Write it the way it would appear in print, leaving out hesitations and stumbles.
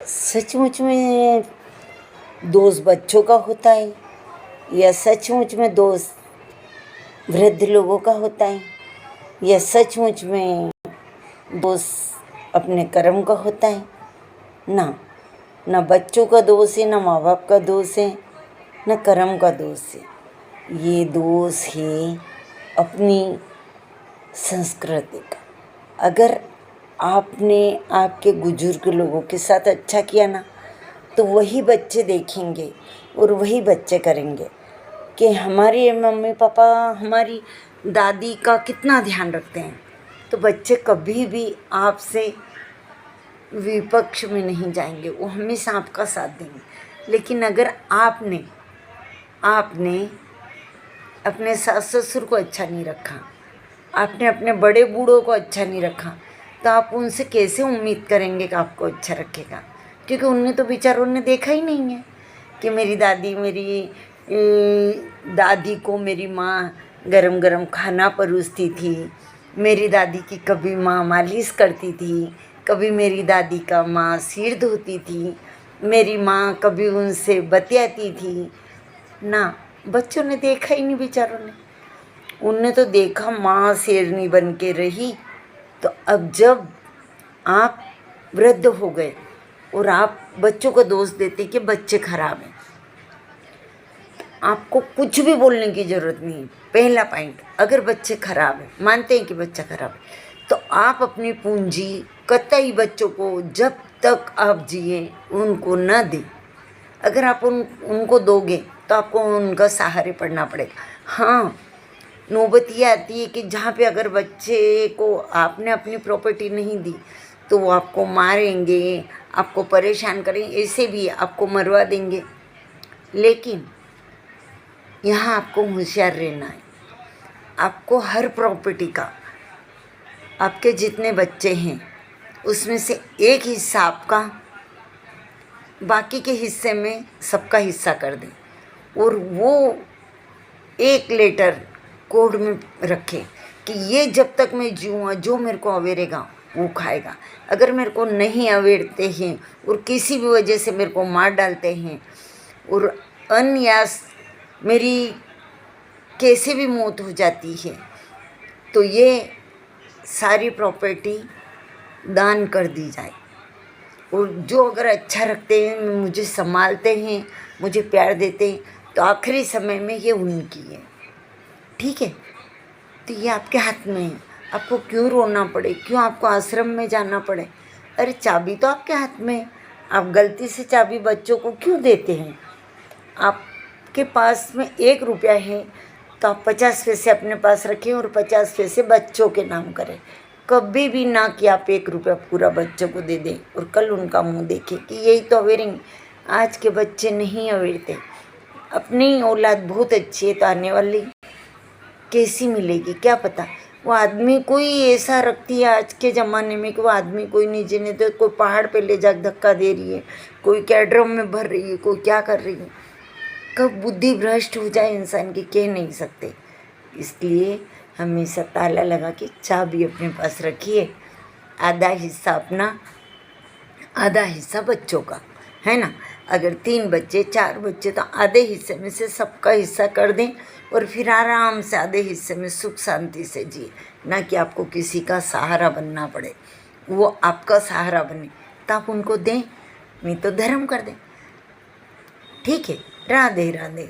सचमुच में दोस्त बच्चों का होता है या सचमुच में दोस्त वृद्ध लोगों का होता है या सचमुच में दोस्त अपने कर्म का होता है? ना, ना बच्चों का दोष है, ना माँ बाप का दोष है, ना कर्म का दोष है। ये दोष है अपनी संस्कृति का। अगर आपने आपके बुजुर्ग लोगों के साथ अच्छा किया ना, तो वही बच्चे देखेंगे और वही बच्चे करेंगे कि हमारे मम्मी पापा हमारी दादी का कितना ध्यान रखते हैं। तो बच्चे कभी भी आपसे विपक्ष में नहीं जाएंगे, वो हमेशा आपका साथ देंगे। लेकिन अगर आपने अपने सास ससुर को अच्छा नहीं रखा, आपने अपने बड़े बूढ़ों को अच्छा नहीं रखा, तो आप उनसे कैसे उम्मीद करेंगे कि आपको अच्छा रखेगा? क्योंकि उनने तो बेचारों ने देखा ही नहीं है कि मेरी दादी को मेरी माँ गरम गरम खाना परोसती थी, मेरी दादी की कभी माँ मालिश करती थी, कभी मेरी दादी का माँ सिर धोती थी, मेरी माँ कभी उनसे बतियाती थी ना। बच्चों ने देखा ही नहीं बेचारों ने। उनने तो देखा माँ शेरनी बन के रही। तो अब जब आप वृद्ध हो गए और आप बच्चों को दोष देते कि बच्चे खराब हैं, आपको कुछ भी बोलने की ज़रूरत नहीं है। पहला पॉइंट, अगर बच्चे खराब हैं, मानते हैं कि बच्चा खराब है, तो आप अपनी पूंजी कतई बच्चों को जब तक आप जिए उनको न दें। अगर आप उनको दोगे तो आपको उनका सहारे पड़ना पड़ेगा। हाँ, नौबत ये आती है कि जहाँ पे अगर बच्चे को आपने अपनी प्रॉपर्टी नहीं दी तो वो आपको मारेंगे, आपको परेशान करेंगे, ऐसे भी आपको मरवा देंगे। लेकिन यहाँ आपको होशियार रहना है। आपको हर प्रॉपर्टी का, आपके जितने बच्चे हैं उसमें से एक हिस्सा आपका, बाकी के हिस्से में सबका हिस्सा कर दें और वो एक लेटर कोड में रखें कि ये जब तक मैं जीऊँगा जो मेरे को अवेरेगा वो खाएगा। अगर मेरे को नहीं अवेरते हैं और किसी भी वजह से मेरे को मार डालते हैं और अनयास मेरी कैसे भी मौत हो जाती है, तो ये सारी प्रॉपर्टी दान कर दी जाए। और जो अगर अच्छा रखते हैं, मुझे संभालते हैं, मुझे प्यार देते हैं, तो आखिरी समय में ये उनकी है। ठीक है? तो ये आपके हाथ में है। आपको क्यों रोना पड़े, क्यों आपको आश्रम में जाना पड़े? अरे चाबी तो आपके हाथ में है। आप गलती से चाबी बच्चों को क्यों देते हैं? आपके पास में 1 रुपया है तो आप 50 पैसे अपने पास रखें और 50 पैसे बच्चों के नाम करें। कभी भी ना कि आप 1 रुपया पूरा बच्चों को दे दें और कल उनका मुंह देखें कि यही तो अवेरेंगे। आज के बच्चे नहीं अवेरते। अपनी औलाद बहुत अच्छी है तो आने वाली कैसी मिलेगी क्या पता। वो आदमी कोई ऐसा रखती है आज के ज़माने में कि वो आदमी कोई नहीं जीने दे। कोई पहाड़ पे ले जा धक्का दे रही है, कोई क्या ड्रम में भर रही है, कोई क्या कर रही है। कब बुद्धि भ्रष्ट हो जाए इंसान की कह नहीं सकते। इसलिए हमेशा ताला लगा के चाबी अपने पास रखिए। आधा हिस्सा अपना, आधा हिस्सा बच्चों का, है ना। अगर 3 बच्चे 4 बच्चे तो आधे हिस्से में से सबका हिस्सा कर दें और फिर आराम से आधे हिस्से में सुख शांति से जिए। ना कि आपको किसी का सहारा बनना पड़े, वो आपका सहारा बने तो आप उनको दें, नहीं तो धर्म कर दें। ठीक है? राधे राधे।